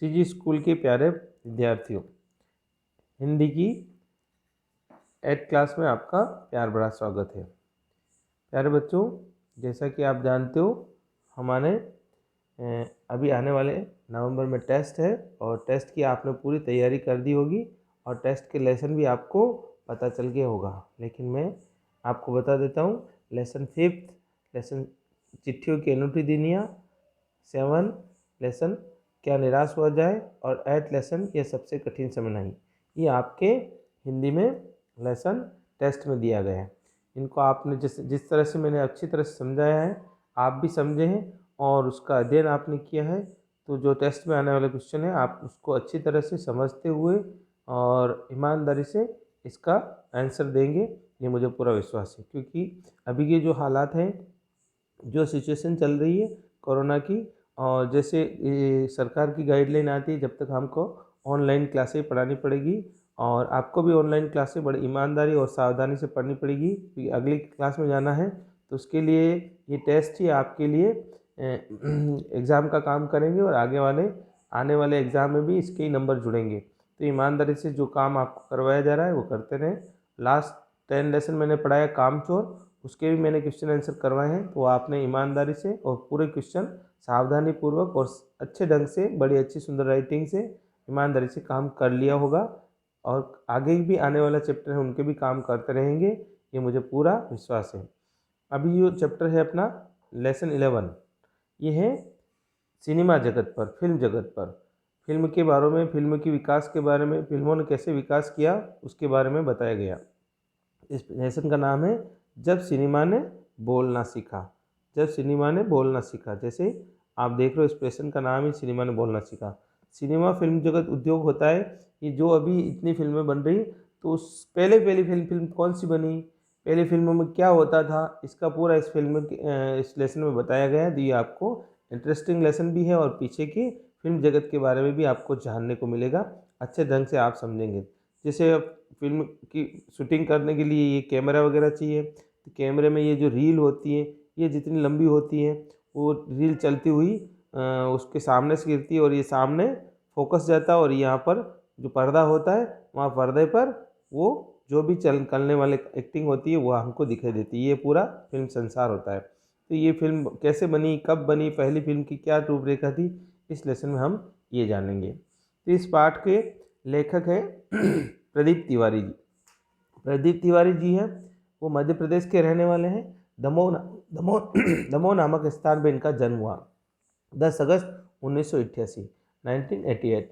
CG school के प्यारे विद्यार्थियों, हिंदी की 8th क्लास में आपका प्यार भरा स्वागत है। प्यारे बच्चों, जैसा कि आप जानते हो हमारे अभी आने वाले नवंबर में टेस्ट है और टेस्ट की आपने पूरी तैयारी कर दी होगी और टेस्ट के लेसन भी आपको पता चल गया होगा। लेकिन मैं आपको बता देता हूँ, लेसन 5th लेसन चिट्ठियों की अनूठी दुनिया, 7 लेसन क्या निराश हो जाए और 8 लेसन ये सबसे कठिन समय नहीं, ये आपके हिंदी में लेसन टेस्ट में दिया गया है। इनको आपने जिस तरह से मैंने अच्छी तरह से समझाया है आप भी समझे हैं और उसका अध्ययन आपने किया है, तो जो टेस्ट में आने वाले क्वेश्चन है आप उसको अच्छी तरह से समझते हुए और ईमानदारी से इसका आंसर देंगे, ये मुझे पूरा विश्वास है। क्योंकि अभी के जो हालात हैं, जो सिचुएशन चल रही है कोरोना की, और जैसे सरकार की गाइडलाइन आती है जब तक हमको ऑनलाइन क्लासें पढ़ानी पड़ेगी और आपको भी ऑनलाइन क्लासें बड़ी ईमानदारी और सावधानी से पढ़नी पड़ेगी क्योंकि अगली क्लास में जाना है। तो उसके लिए ये टेस्ट ही आपके लिए एग्ज़ाम का काम करेंगे और आने वाले एग्ज़ाम में भी इसके ही नंबर जुड़ेंगे। तो ईमानदारी से जो काम आपको करवाया जा रहा है वो करते रहें। लास्ट 10 लेसन मैंने पढ़ाया कामचोर, उसके भी मैंने क्वेश्चन आंसर करवाए हैं, तो आपने ईमानदारी से और पूरे क्वेश्चन सावधानी पूर्वक और अच्छे ढंग से बड़ी अच्छी सुंदर राइटिंग से ईमानदारी से काम कर लिया होगा और आगे भी आने वाला चैप्टर है उनके भी काम करते रहेंगे, ये मुझे पूरा विश्वास है। अभी जो चैप्टर है अपना लेसन 11, ये है सिनेमा जगत पर, फिल्म जगत पर, फिल्म के बारे में, फिल्म की विकास के बारे में, फिल्मों ने कैसे विकास किया उसके बारे में बताया गया। इस लेसन का नाम है जब सिनेमा ने बोलना सीखा। जब सिनेमा ने बोलना सीखा, जैसे आप देख रहे हो इस लेसन का नाम ही सिनेमा ने बोलना सीखा। सिनेमा फिल्म जगत उद्योग होता है, ये जो अभी इतनी फिल्में बन रही, तो उस पहली फिल्म कौन सी बनी, पहली फिल्मों में क्या होता था, इसका पूरा इस लेसन में बताया गया है। तो ये आपको इंटरेस्टिंग लेसन भी है और पीछे की फिल्म जगत के बारे में भी आपको जानने को मिलेगा, अच्छे ढंग से आप समझेंगे। जैसे फिल्म की शूटिंग करने के लिए ये कैमरा वगैरह चाहिए, तो कैमरे में ये जो रील होती है ये जितनी लंबी होती है वो रील चलती हुई उसके सामने से गिरती है और ये सामने फोकस जाता है और यहाँ पर जो पर्दा होता है वहाँ पर्दे पर वो जो भी करने वाले एक्टिंग होती है वो हमको दिखाई देती है। ये पूरा फिल्म संसार होता है। तो ये फिल्म कैसे बनी, कब बनी, पहली फिल्म की क्या रूपरेखा थी, इस लेसन में हम ये जानेंगे। तो इस पाठ के लेखक हैं प्रदीप तिवारी जी। प्रदीप तिवारी जी हैं, वो मध्य प्रदेश के रहने वाले हैं। दमोह नामक स्थान पर इनका जन्म हुआ 10 अगस्त 1988 1988।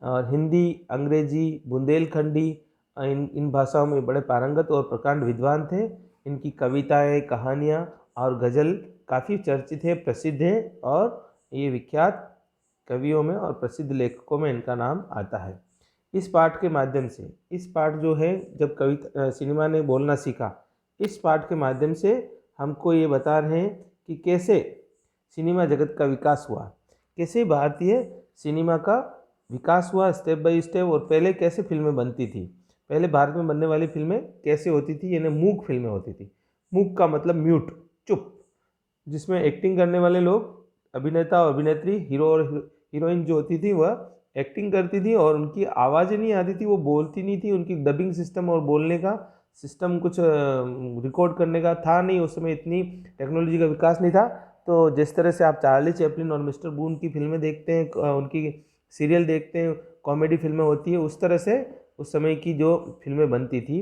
और हिंदी, अंग्रेजी, बुंदेलखंडी इन भाषाओं में बड़े पारंगत और प्रकांड विद्वान थे। इनकी कविताएं, कहानियाँ और गज़ल काफ़ी चर्चित है, प्रसिद्ध है और ये विख्यात कवियों में और प्रसिद्ध लेखकों में इनका नाम आता है। इस पाठ के माध्यम से, इस पाठ जो है जब सिनेमा ने बोलना सीखा, इस पाठ के माध्यम से हमको ये बता रहे हैं कि कैसे सिनेमा जगत का विकास हुआ, कैसे भारतीय सिनेमा का विकास हुआ स्टेप बाय स्टेप, और पहले कैसे फिल्में बनती थी, पहले भारत में बनने वाली फिल्में कैसे होती थी, यानी मूक फिल्में होती थी। मूक का मतलब म्यूट, चुप, जिसमें एक्टिंग करने वाले लोग, अभिनेता और अभिनेत्री, हीरो और हीरोइन जो होती थी वह एक्टिंग करती थी और उनकी आवाज़ें नहीं आती थी, वो बोलती नहीं थी, उनकी डबिंग सिस्टम और बोलने का सिस्टम कुछ रिकॉर्ड करने का था नहीं, उस समय इतनी टेक्नोलॉजी का विकास नहीं था। तो जिस तरह से आप चार्ली चैपलिन और मिस्टर बून की फिल्में देखते हैं, उनकी सीरियल देखते हैं, कॉमेडी फिल्में होती है, उस तरह से उस समय की जो फिल्में बनती थी,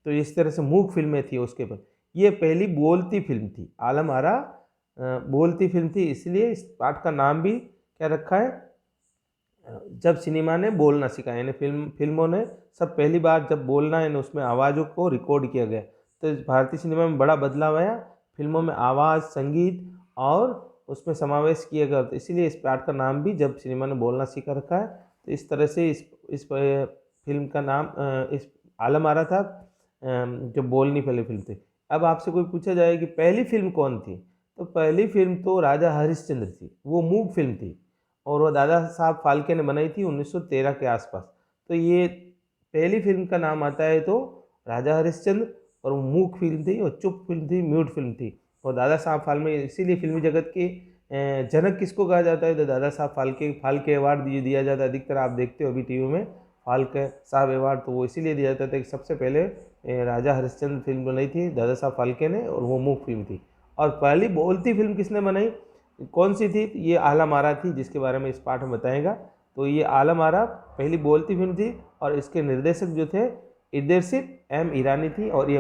तो इस तरह से मूक फिल्में थी उसके पर। ये पहली बोलती फिल्म थी, आलम आरा बोलती फिल्म थी, इसलिए इस पाठ का नाम भी क्या रखा है, जब सिनेमा ने बोलना सीखा, यानी फिल्मों ने सब पहली बार जब बोलना है ना उसमें आवाज़ों को रिकॉर्ड किया गया। तो इस भारतीय सिनेमा में बड़ा बदलाव आया, फिल्मों में आवाज़, संगीत और उसमें समावेश किया गया, तो इसीलिए इस पाठ का नाम भी जब सिनेमा ने बोलना सीखा रखा है। तो इस तरह से इस फिल्म का नाम इस आलम आरा था, जो बोलनी पहली फिल्म थी। अब आपसे कोई पूछा जाए कि पहली फिल्म कौन थी, तो पहली फिल्म तो राजा हरिश्चंद्र थी, वो मूक फिल्म थी और वह दादा साहब फाल्के ने बनाई थी 1913 के आसपास। तो ये पहली फिल्म का नाम आता है तो राजा हरिश्चंद्र, और वो मूक फिल्म थी और चुप फिल्म थी, म्यूट फिल्म थी। और दादा साहब फाल्के इसीलिए फिल्मी जगत के जनक किसको कहा जाता है? तो दादा साहब फाल्के अवार्ड दिया जाता है। अधिकतर आप देखते हो अभी टीवी में फाल्के साहब अवार्ड, तो वो इसीलिए दिया जाता था कि सबसे पहले राजा हरिश्चंद्र फिल्म बनाई थी दादा साहब फाल्के ने, और वो मूक फिल्म थी। और पहली बोलती फिल्म किसने बनाई, कौन सी थी? ये आलम आरा थी, जिसके बारे में इस पाठ में बताएगा। तो ये आलम आरा पहली बोलती फिल्म थी, और इसके निर्देशक जो थे इदरसित एम ईरानी थी, और ये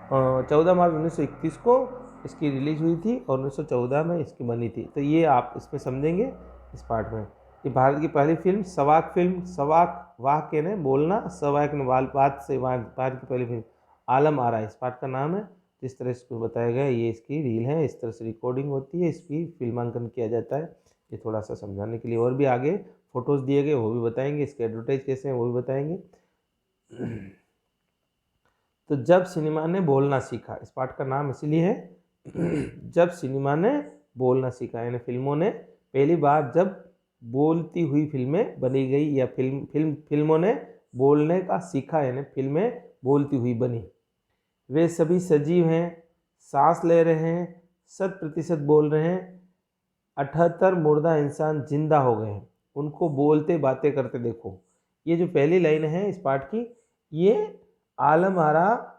14 मार्च 1931 को इसकी रिलीज हुई थी, और 1914 में इसकी बनी थी। तो ये आप इसमें समझेंगे इस पार्ट में। ये भारत की पहली फिल्म सवाक फिल्म, सवाक वाह के ने बोलना, सवाक ने बात से भारत की पहली फिल्म आलम आरा इस पार्ट का नाम है। जिस तरह इसको बताया गया ये इसकी रील है, इस तरह से रिकॉर्डिंग होती है, इसकी फिल्मांकन किया जाता है। ये थोड़ा सा समझाने के लिए, और भी आगे फोटोज़ दिए गए वो भी बताएंगे, इसके एडवर्टाइज कैसे हैं वो भी बताएंगे। तो जब सिनेमा ने बोलना सीखा, इस पार्ट का नाम इसलिए है जब सिनेमा ने बोलना सीखा, यानी फिल्मों ने पहली बार जब बोलती हुई फिल्में बनी गई, या फिल्मों ने बोलने का सीखा, यानी फिल्में बोलती हुई बनी। वे सभी सजीव हैं, सांस ले रहे हैं, 100% बोल रहे हैं। 78 मुर्दा इंसान जिंदा हो गए हैं, उनको बोलते बातें करते देखो। ये जो पहली लाइन है इस पार्ट की, ये आलम आरा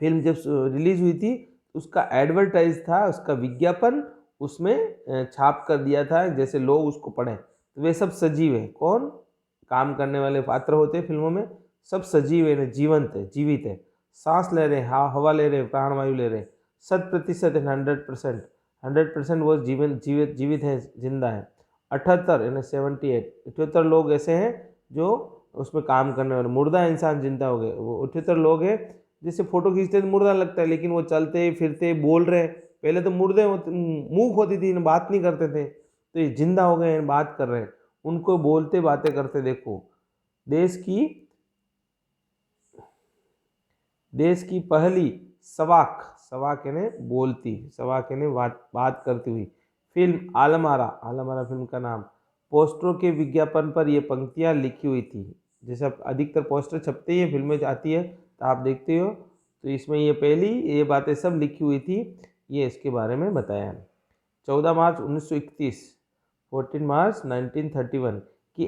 फिल्म जब रिलीज हुई थी उसका एडवर्टाइज था, उसका विज्ञापन उसमें छाप कर दिया था, जैसे लोग उसको पढ़ें। तो वे सब सजीव है, कौन? काम करने वाले पात्र होते हैं फिल्मों में, सब सजीव है, जीवंत है, जीवित है, सांस ले रहे हैं, हवा ले रहे हैं, प्राणवायु ले रहे हैं, 100% 100% वो जीवित है, जिंदा है। 78 यानी 78 लोग ऐसे हैं जो उसमें काम करने वाले, मुर्दा इंसान जिंदा हो गए। वो 78 लोग हैं, जैसे फोटो खींचते तो मुर्दा लगता है, लेकिन वो चलते फिरते बोल रहे हैं। पहले तो मुर्दे मूक होती थी, बात नहीं करते थे, तो ये जिंदा हो गए हैं, बात कर रहे हैं, उनको बोलते बातें करते देखो। देश की पहली सवाक यानी बोलती, सवाक यानी बात करती हुई फिल्म आलम आरा फिल्म का नाम। पोस्टरों के विज्ञापन पर ये पंक्तियाँ लिखी हुई थी, जैसे अधिकतर पोस्टर छपते ही फिल्में आती है तो आप देखते हो, तो इसमें ये बातें सब लिखी हुई थी, ये इसके बारे में बताया। 14 मार्च 1931, 14 मार्च 1931 की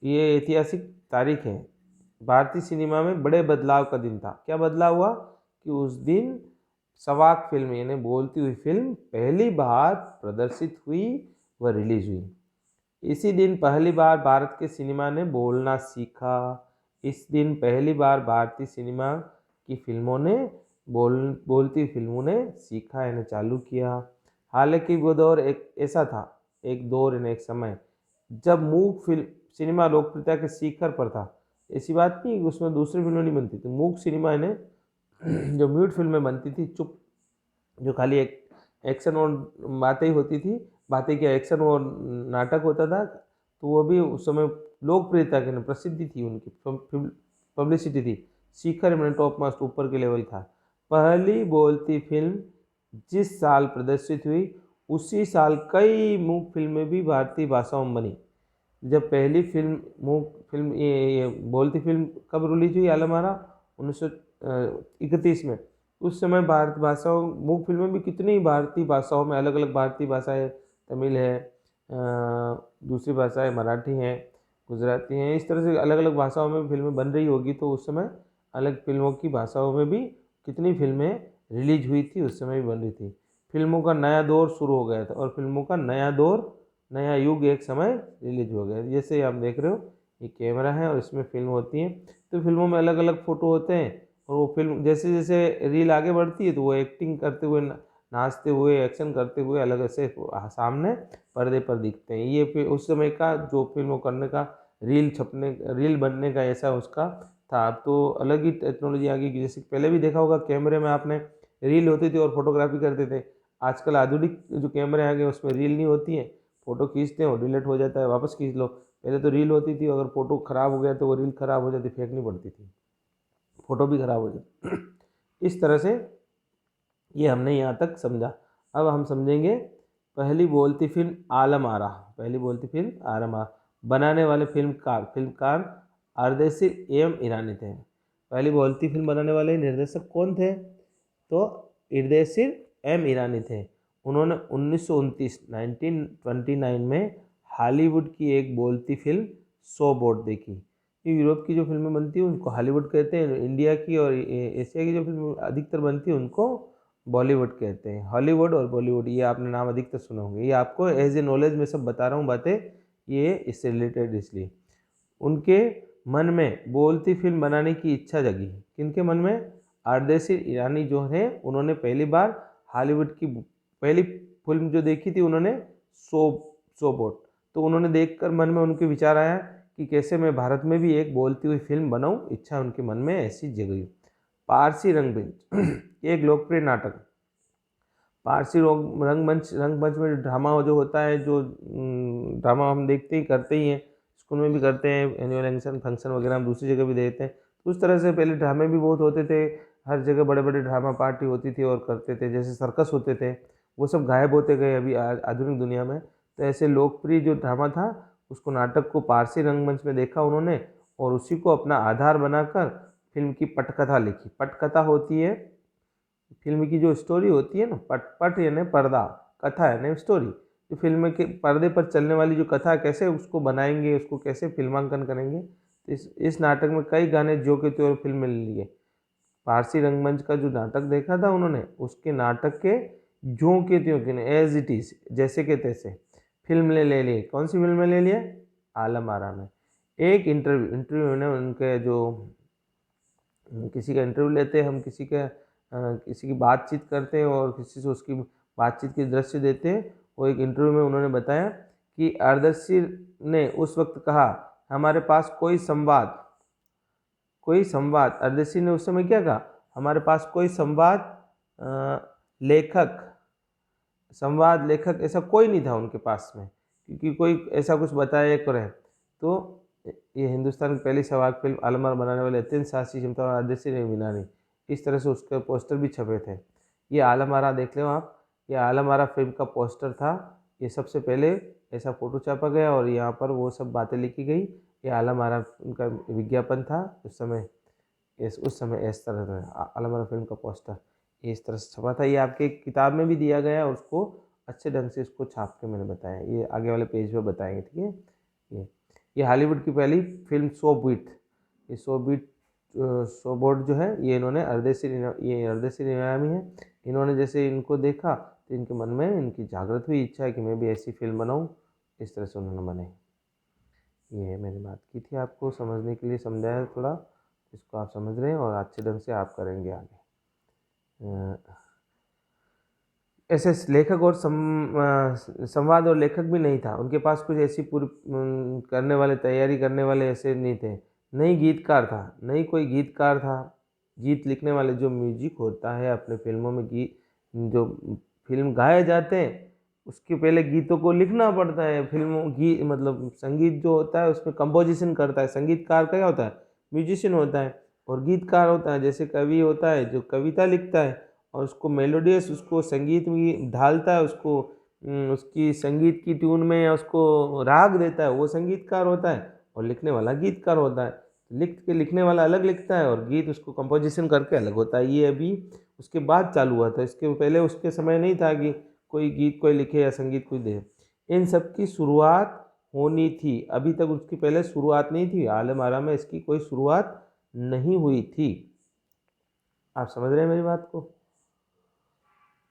ये ऐतिहासिक तारीख है। भारतीय सिनेमा में बड़े बदलाव का दिन था। क्या बदलाव हुआ कि उस दिन सवाक फिल्म यानी बोलती हुई फिल्म पहली बार प्रदर्शित हुई व रिलीज हुई। इसी दिन पहली बार भारत के सिनेमा ने बोलना सीखा। इस दिन पहली बार भारतीय सिनेमा की फिल्मों ने बोलती फिल्मों ने सीखा यानी चालू किया। हालांकि वो दौर एक ऐसा था, एक दौर यानी एक समय जब मूक फिल्म सिनेमा लोकप्रियता के शिखर पर था। ऐसी बात नहीं उसमें दूसरी फिल्में नहीं बनती थी। मूक सिनेमा यानी जो म्यूट फिल्में बनती थी, चुप, जो खाली एक एक्शन और बातें ही होती थी, बातें क्या एक्शन और नाटक होता था, तो वो भी उस समय लोकप्रियता की प्रसिद्धि थी, उनकी पब्लिसिटी थी, शिखर में टॉप मास्ट ऊपर के लेवल था। पहली बोलती फिल्म जिस साल प्रदर्शित हुई उसी साल कई मूक फिल्में भी भारतीय भाषाओं में बनी। जब पहली ये बोलती फिल्म कब रिलीज हुई आलम आरा 1931 में, उस समय भारतीय भाषाओं मूक फिल्में भी कितनी भारतीय भाषाओं में, अलग अलग भारतीय भाषाएं, तमिल है, दूसरी भाषाएं मराठी हैं, गुजराती हैं, इस तरह से अलग अलग भाषाओं में फिल्में बन रही होगी। तो उस समय अलग फिल्मों की भाषाओं में भी कितनी फिल्में रिलीज हुई थी, उस समय भी बन रही थी। फिल्मों का नया दौर शुरू हो गया था, और फिल्मों का नया युग एक समय रिलीज हो गया। जैसे आप देख रहे हो ये कैमरा है और इसमें फिल्म होती है, तो फिल्मों में अलग अलग फ़ोटो होते हैं, और वो फिल्म जैसे जैसे रील आगे बढ़ती है तो वो एक्टिंग करते हुए, नाचते हुए, एक्शन करते हुए अलग से सामने पर्दे पर दिखते हैं। ये फिर उस समय का जो फिल्म करने का रील बनने का ऐसा उसका था। अब तो अलग ही टेक्नोलॉजी आ गई, जैसे पहले भी देखा होगा कैमरे में आपने रील होती थी और फोटोग्राफी करते थे। आजकल आधुनिक जो कैमरे आ गए उसमें रील नहीं होती है, फ़ोटो खींचते हैं और डिलीट हो जाता है, वापस खींच लो। पहले तो रील होती थी, अगर फ़ोटो ख़राब हो गया तो वो रील ख़राब हो जाती, फेंकनी पड़ती थी, फ़ोटो भी ख़राब हो जाती। इस तरह से ये हमने यहाँ तक समझा। अब हम समझेंगे पहली बोलती फिल्म आलम आरा। पहली बोलती फिल्म आलम आरा बनाने वाले फिल्मकार अर्देशीर एम ईरानी थे। पहली बोलती फिल्म बनाने वाले निर्देशक कौन थे? तो इर्देशिर एम ईरानी थे। उन्होंने 1929 में हॉलीवुड की एक बोलती फिल्म सो बोट देखी। यूरोप की जो फिल्में बनती हैं उनको हॉलीवुड कहते हैं, इंडिया की और एशिया की जो फिल्म अधिकतर बनती है उनको बॉलीवुड कहते हैं। हॉलीवुड और बॉलीवुड ये आपने नाम अधिकतर सुने होंगे। ये आपको एज ए नॉलेज में सब बता रहा हूँ बातें, ये इससे रिलेटेड इसलिए। उनके मन में बोलती फिल्म बनाने की इच्छा जगी। किनके मन में? अर्देशीर ईरानी जो है, उन्होंने पहली बार हॉलीवुड की पहली फिल्म जो देखी थी उन्होंने सो बोट। तो उन्होंने देखकर मन में उनके विचार आया कि कैसे मैं भारत में भी एक बोलती हुई फिल्म बनाऊं, इच्छा उनके मन में ऐसी जगी। पारसी रंगमंच एक लोकप्रिय नाटक। पारसी रंगमंच में ड्रामा जो होता है, जो ड्रामा हम देखते ही करते ही हैं, स्कूल में भी करते हैं, एनुअल फंक्शन वगैरह हम दूसरी जगह भी देखते हैं। तो उस तरह से पहले ड्रामे भी बहुत होते थे, हर जगह बड़े बड़े ड्रामा पार्टी होती थी और करते थे, जैसे सर्कस होते थे, वो सब गायब होते गए अभी आधुनिक दुनिया में। तो ऐसे लोकप्रिय जो ड्रामा था उसको, नाटक को पारसी रंगमंच में देखा उन्होंने और उसी को अपना आधार बनाकर फिल्म की पटकथा लिखी। पटकथा होती है फिल्म की जो स्टोरी होती है ना, पट यानी पर्दा, कथा यानी स्टोरी। जो फिल्म के पर्दे पर चलने वाली जो कथा, कैसे उसको बनाएंगे, उसको कैसे फिल्मांकन करेंगे। तो इस नाटक में कई गाने जो के त्यों फिल्म में लिए। पारसी रंगमंच का जो नाटक देखा था उन्होंने, उसके नाटक के जो के त्यों के एज इट इज, जैसे के तैसे फिल्म ले लिए। कौन सी फिल्म में ले लिया? आलम आरा में। एक इंटरव्यू ने उनके जो, किसी का इंटरव्यू लेते हैं हम, किसी की बातचीत करते हैं और किसी से उसकी बातचीत के दृश्य देते हैं। वो एक इंटरव्यू में उन्होंने बताया कि अर्देशीर ने उस वक्त कहा, हमारे पास कोई संवाद अर्देशीर ने उस समय क्या कहा? हमारे पास कोई लेखक ऐसा कोई नहीं था उनके पास में, क्योंकि कोई ऐसा कुछ बताया करे। तो ये हिंदुस्तान की पहली सवाक फिल्म आलम आरा बनाने वाले अत्यंत साहसी क्षमता और अर्देशीर ईरानी, इस तरह से उसके पोस्टर भी छपे थे। ये आलम आरा देख लो आप, ये आलम आरा फिल्म का पोस्टर था। ये सबसे पहले ऐसा फोटो छापा गया और यहाँ पर वो सब बातें लिखी गई। ये आलम आरा उनका विज्ञापन था उस समय इस तरह था आलम आरा फिल्म का पोस्टर, इस तरह से छपा था। ये आपके किताब में भी दिया गया और उसको अच्छे ढंग से इसको छाप के मैंने बताया, ये आगे वाले पेज पे बताएंगे, ठीक है। ये हॉलीवुड की पहली फिल्म सो बोट जो है, ये इन्होंने अर्देशीर ईरानी है। इन्होंने जैसे इनको देखा तो इनके मन में इनकी जागृत हुई इच्छा है कि मैं भी ऐसी फिल्म बनाऊं, इस तरह से उन्होंने बनाई। ये मैंने बात की थी, आपको समझने के लिए समझाया थोड़ा, इसको आप समझ रहे हैं और अच्छे ढंग से आप करेंगे आगे। ऐसे लेखक और संवाद और लेखक भी नहीं था उनके पास, कुछ ऐसी पूरी करने वाले, तैयारी करने वाले ऐसे नहीं थे। नहीं कोई गीतकार था। गीत लिखने वाले, जो म्यूजिक होता है अपने फिल्मों में, जो फिल्म गाए जाते हैं उसके पहले गीतों को लिखना पड़ता है। मतलब संगीत जो होता है उसमें कंपोजिशन करता है। संगीतकार का क्या होता है? म्यूजिशियन होता है। और गीतकार होता है, जैसे कवि होता है जो कविता लिखता है और उसको मेलोडियस, उसको संगीत में ढालता है, उसको उसकी संगीत की ट्यून में या उसको राग देता है, वो संगीतकार होता है। और लिखने वाला गीतकार होता है। लिखने वाला अलग लिखता है और गीत उसको कंपोजिशन करके अलग होता है। ये अभी उसके बाद चालू हुआ था, इसके पहले उसके समय नहीं था कि कोई गीत कोई लिखे या संगीत कोई दे। इन सब की शुरुआत होनी थी, अभी तक उसकी पहले शुरुआत नहीं थी। आलम आरा में इसकी कोई शुरुआत नहीं हुई थी। आप समझ रहे हैं मेरी बात को?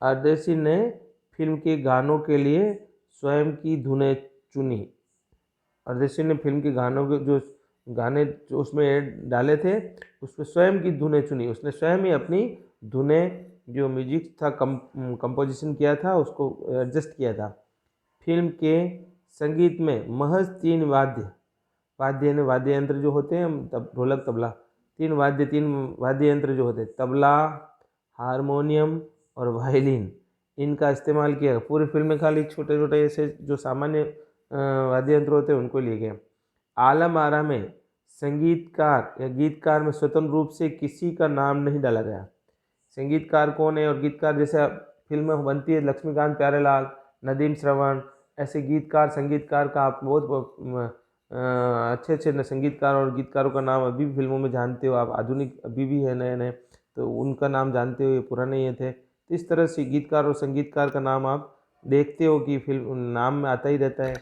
अर्देशीर ने फिल्म के गानों के लिए स्वयं की धुनें चुनी। अर्देशीर ने फिल्म के गानों के जो गाने जो उसमें डाले थे, उसमें स्वयं की धुनें चुनी। उसने स्वयं ही अपनी धुनें, जो म्यूजिक था, कंपोजिशन किया था, उसको एडजस्ट किया था। फिल्म के संगीत में महज 3 वाद्य यंत्र जो होते हैं, ढोलक, तबला, 3 वाद्य यंत्र जो होते हैं, तबला, हारमोनियम और वायलिन, इनका इस्तेमाल किया। पूरी फिल्म में खाली छोटे छोटे ऐसे जो सामान्य वाद्य यंत्र होते हैं उनको लिए गए। आलम आरा में संगीतकार या गीतकार में स्वतंत्र रूप से किसी का नाम नहीं डाला गया। संगीतकार कौन है और गीतकार, जैसे फिल्म बनती है लक्ष्मीकांत प्यारेलाल, नदीम श्रवण, ऐसे गीतकार संगीतकार का आप बहुत अच्छे संगीतकार और गीतकारों का नाम अभी भी फिल्मों में जानते हो आप, आधुनिक अभी भी है नए नए। तो उनका नाम जानते हो, ये पुराने ये थे। तो इस तरह से गीतकार और संगीतकार का नाम आप देखते हो कि फिल्म नाम में आता ही रहता है,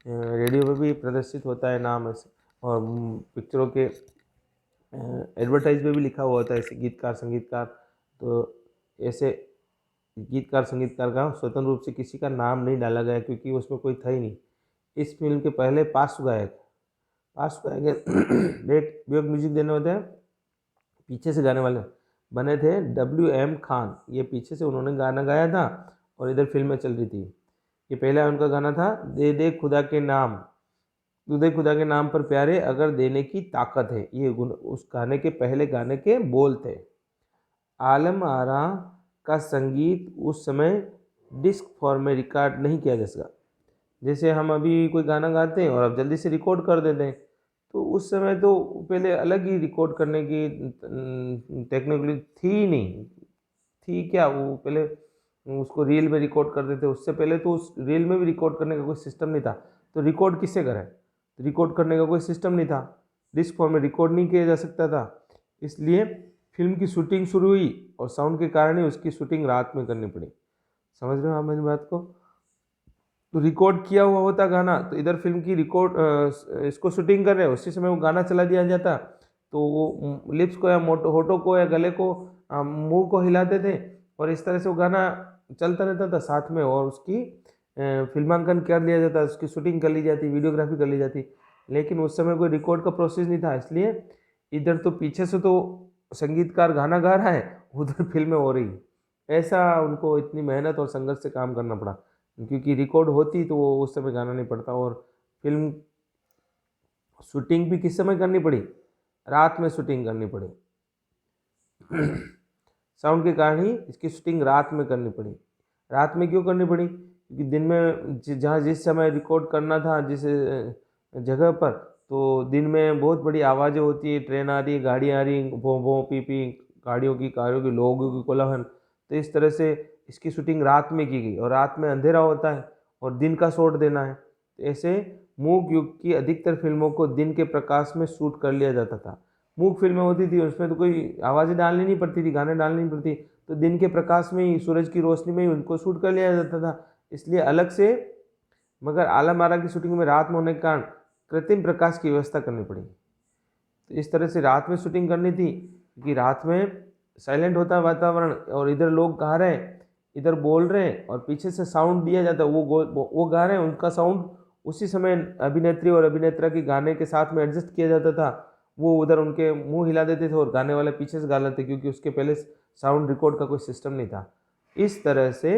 रेडियो पे भी प्रदर्शित होता है नाम ऐसे, और पिक्चरों के एडवर्टाइज में भी लिखा हुआ होता है ऐसे गीतकार संगीतकार। तो ऐसे गीतकार संगीतकार का स्वतंत्र रूप से किसी का नाम नहीं डाला गया क्योंकि उसमें कोई था ही नहीं। इस फिल्म के पहले पार्श्व गायक बैक म्यूजिक देने होते हैं, पीछे से गाने वाले बने थे WM खान। ये पीछे से उन्होंने गाना गाया था और इधर फिल्में चल रही थी। ये पहला उनका गाना था, दे दे खुदा के नाम, तू दे खुदा के नाम पर प्यारे, अगर देने की ताकत है। ये उस गाने के पहले गाने के बोल थे। आलम आरा का संगीत उस समय डिस्क फॉर्म में रिकॉर्ड नहीं किया जा सका। जैसे हम अभी कोई गाना गाते हैं और अब जल्दी से रिकॉर्ड कर देते हैं, तो उस समय तो पहले अलग ही रिकॉर्ड करने की टेक्निकली थी ही नहीं। थी क्या, वो पहले उसको रील में रिकॉर्ड करते थे। उससे पहले तो उस रील में भी रिकॉर्ड करने का कोई सिस्टम नहीं था, तो रिकॉर्ड किससे करें, रिकॉर्ड करने का कोई सिस्टम नहीं था, डिस्क फॉर्म में रिकॉर्ड नहीं किया जा सकता था। इसलिए फिल्म की शूटिंग शुरू हुई और साउंड के कारण ही उसकी शूटिंग रात में करनी पड़ी। समझ रहे हो आप मेरी बात को? तो रिकॉर्ड किया हुआ होता गाना, तो इधर फिल्म की रिकॉर्ड इसको शूटिंग कर रहे हैं, उसी समय वो गाना चला दिया जाता, तो वो लिप्स को या होठों को या गले को मुंह को हिलाते थे और इस तरह से वो गाना चलता रहता था साथ में, और उसकी फिल्मांकन कर लिया जाता, उसकी शूटिंग कर ली जाती, वीडियोग्राफी कर ली जाती। लेकिन उस समय कोई रिकॉर्ड का प्रोसेस नहीं था, इसलिए इधर तो पीछे से तो संगीतकार गाना गा रहा है, उधर फिल्में हो रही। ऐसा उनको इतनी मेहनत और संघर्ष से काम करना पड़ा, क्योंकि रिकॉर्ड होती तो वो उस समय गाना नहीं पड़ता। और फिल्म शूटिंग भी किस समय करनी पड़ी, रात में शूटिंग करनी पड़ी। साउंड के कारण ही इसकी शूटिंग रात में करनी पड़ी। रात में क्यों करनी पड़ी? क्योंकि दिन में जहाँ जिस समय रिकॉर्ड करना था जिस जगह पर, तो दिन में बहुत बड़ी आवाज़ें होती है, ट्रेन आ रही है, गाड़ी आ रही, भों भों पी पी, गाड़ियों की, कारों की, लोगों की कोलाहल। तो इस तरह से इसकी शूटिंग रात में की गई, और रात में अंधेरा होता है और दिन का शॉट देना है। तो ऐसे मूक युग की अधिकतर फिल्मों को दिन के प्रकाश में शूट कर लिया जाता था। मूक फिल्में होती थी, उसमें तो कोई आवाज़ें डालनी नहीं पड़ती थी, गाने डालनी नहीं पड़ती, तो दिन के प्रकाश में ही, सूरज की रोशनी में ही उनको शूट कर लिया जाता था, इसलिए अलग से। मगर आलम आरा की शूटिंग में रात में होने के कारण कृत्रिम प्रकाश की व्यवस्था करनी पड़ी। तो इस तरह से रात में शूटिंग करनी थी, क्योंकि रात में साइलेंट होता है वातावरण, और इधर लोग गा रहे हैं, इधर बोल रहे हैं, और पीछे से साउंड दिया जाता है, वो गा रहे हैं, उनका साउंड उसी समय अभिनेत्री और अभिनेता के गाने के साथ में एडजस्ट किया जाता था। वो उधर उनके मुंह हिला देते थे और गाने वाले पीछे से गा लेते, क्योंकि उसके पहले साउंड रिकॉर्ड का कोई सिस्टम नहीं था। इस तरह से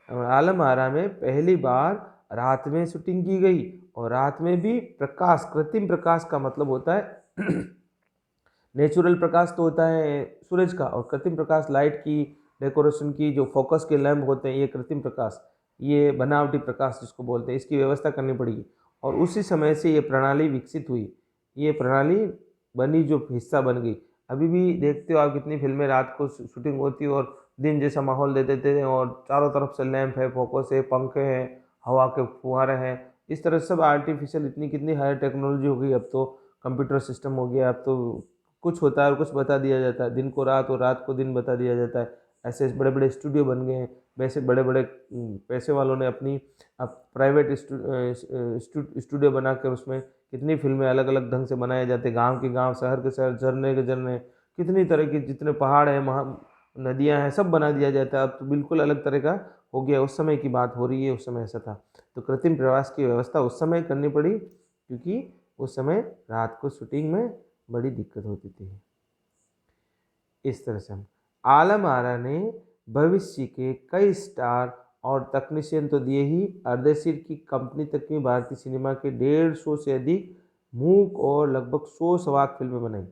आलम आरा में पहली बार रात में शूटिंग की गई, और रात में भी प्रकाश, कृत्रिम प्रकाश का मतलब होता है नेचुरल प्रकाश तो होता है सूरज का, और कृत्रिम प्रकाश लाइट की, डेकोरेशन की, जो फोकस के लैंप होते हैं, ये कृत्रिम प्रकाश, ये बनावटी प्रकाश जिसको बोलते हैं, इसकी व्यवस्था करनी पड़ेगी। और उसी समय से ये प्रणाली विकसित हुई, ये प्रणाली बनी, जो हिस्सा बन गई। अभी भी देखते हो आप कितनी फिल्में रात को शूटिंग होती है और दिन जैसा माहौल दे देते हैं, और चारों तरफ से लैंप है, फोकस है, पंखे हैं, हवा के फुहारे हैं। इस तरह सब आर्टिफिशियल, इतनी कितनी हायर टेक्नोलॉजी हो गई, अब तो कंप्यूटर सिस्टम हो गया, अब तो कुछ होता है और कुछ बता दिया जाता है, दिन को रात और रात को दिन बता दिया जाता है। ऐसे बड़े बड़े स्टूडियो बन गए हैं, वैसे बड़े बड़े पैसे वालों ने अपनी प्राइवेट स्टूडियो बनाकर उसमें कितनी फिल्में अलग अलग ढंग से बनाए जाते हैं, गांव के गांव, शहर के शहर, झरने के झरने, कितनी तरह की, जितने पहाड़ हैं, महा नदियाँ हैं, सब बना दिया जाता है। अब तो बिल्कुल अलग तरह का हो गया, उस समय की बात हो रही है, उस समय ऐसा था। तो कृत्रिम प्रकाश की व्यवस्था उस समय करनी पड़ी, क्योंकि उस समय रात को शूटिंग में बड़ी दिक्कत होती थी। इस तरह से हम आलम आरा ने भविष्य के कई स्टार और तकनीशियन तो दिए ही, अर्देशीर की कंपनी तक में भारतीय सिनेमा के 150 से अधिक मूक और लगभग 100 सवाक फिल्में बनाई।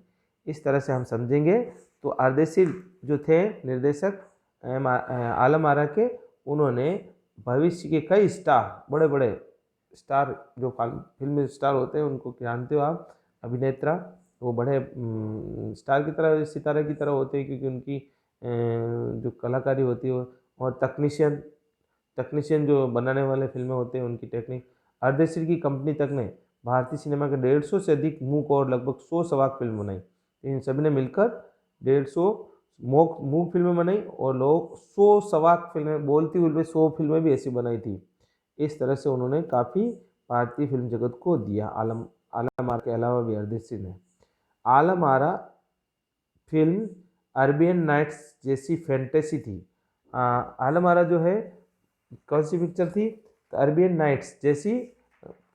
इस तरह से हम समझेंगे तो अर्देशीर जो थे निर्देशक आलम आरा के, उन्होंने भविष्य के कई स्टार, बड़े बड़े स्टार, जो फिल्म स्टार होते हैं उनको जानते हो आप, अभिनेता, वो बड़े स्टार की तरह, सितारे की तरह होते हैं, क्योंकि उनकी जो कलाकारी होती है, और तकनीशियन जो बनाने वाले फिल्में होते हैं, उनकी टेक्निक। अर्देशीर की कंपनी तक ने भारतीय सिनेमा के 150 से अधिक मूक और लगभग 100 सवाक फिल्म बनाई। इन सभी ने मिलकर 150 मूक फिल्में बनाई और लोग 100 फिल्में, बोलती हुई 100 फिल्में भी ऐसी बनाई थी। इस तरह से उन्होंने काफ़ी भारतीय फिल्म जगत को दिया। आलम आरा के अलावा भी अरिजीत सिंह ने। Alam Ara film Arabian nights जैसी फैंटेसी थी। आलम आरा जो है कौन सी पिक्चर थी? तो अरेबियन नाइट्स जैसी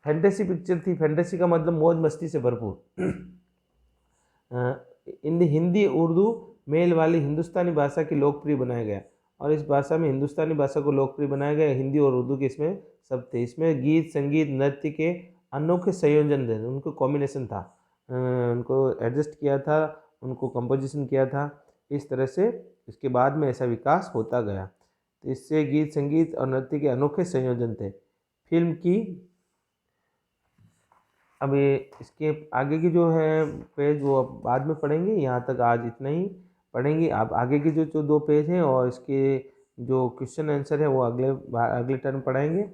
फैंटेसी पिक्चर थी। फैंटेसी का मतलब मौज मस्ती से भरपूर। हिंदी उर्दू मेल वाली हिंदुस्तानी भाषा की लोकप्रिय बनाया गया, और इस भाषा में हिंदुस्तानी भाषा को लोकप्रिय बनाया गया। हिंदी और उर्दू के इसमें सब थे। इसमें गीत संगीत नृत्य के अनोखे संयोजन थे, उनको कॉम्बिनेशन था, उनको एडजस्ट किया था, उनको कंपोजिशन किया था। इस तरह से इसके बाद में ऐसा विकास होता गया। तो इससे गीत संगीत और नृत्य के अनोखे संयोजन थे। फिल्म की अब ये इसके आगे की जो है पेज वो अब बाद में पढ़ेंगे, यहाँ तक आज इतना ही पढ़ेंगे। आप आगे के जो 2 पेज हैं और इसके जो क्वेश्चन आंसर है वो अगले टर्म पढ़ाएंगे।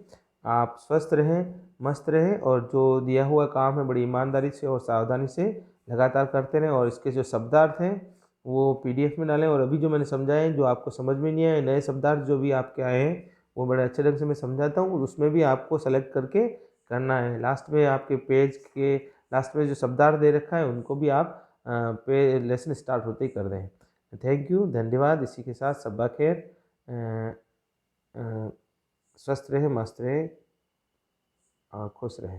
आप स्वस्थ रहें, मस्त रहें, और जो दिया हुआ काम है बड़ी ईमानदारी से और सावधानी से लगातार करते रहें। और इसके जो शब्दार्थ हैं वो PDF में डालें, और अभी जो मैंने समझाए हैं, जो आपको समझ में नहीं आए नए शब्दार्थ जो भी आपके आए हैं वो बड़े अच्छे ढंग से मैं समझाता हूँ, उसमें भी आपको सेलेक्ट करके करना है। लास्ट में आपके पेज के लास्ट में जो शब्दार्थ दे रखा है उनको भी आप पे लेसन स्टार्ट होते ही कर दें। थैंक यू, धन्यवाद। इसी के साथ शब्बा खैर। स्वस्थ रहे, मस्त रहे और खुश रहे।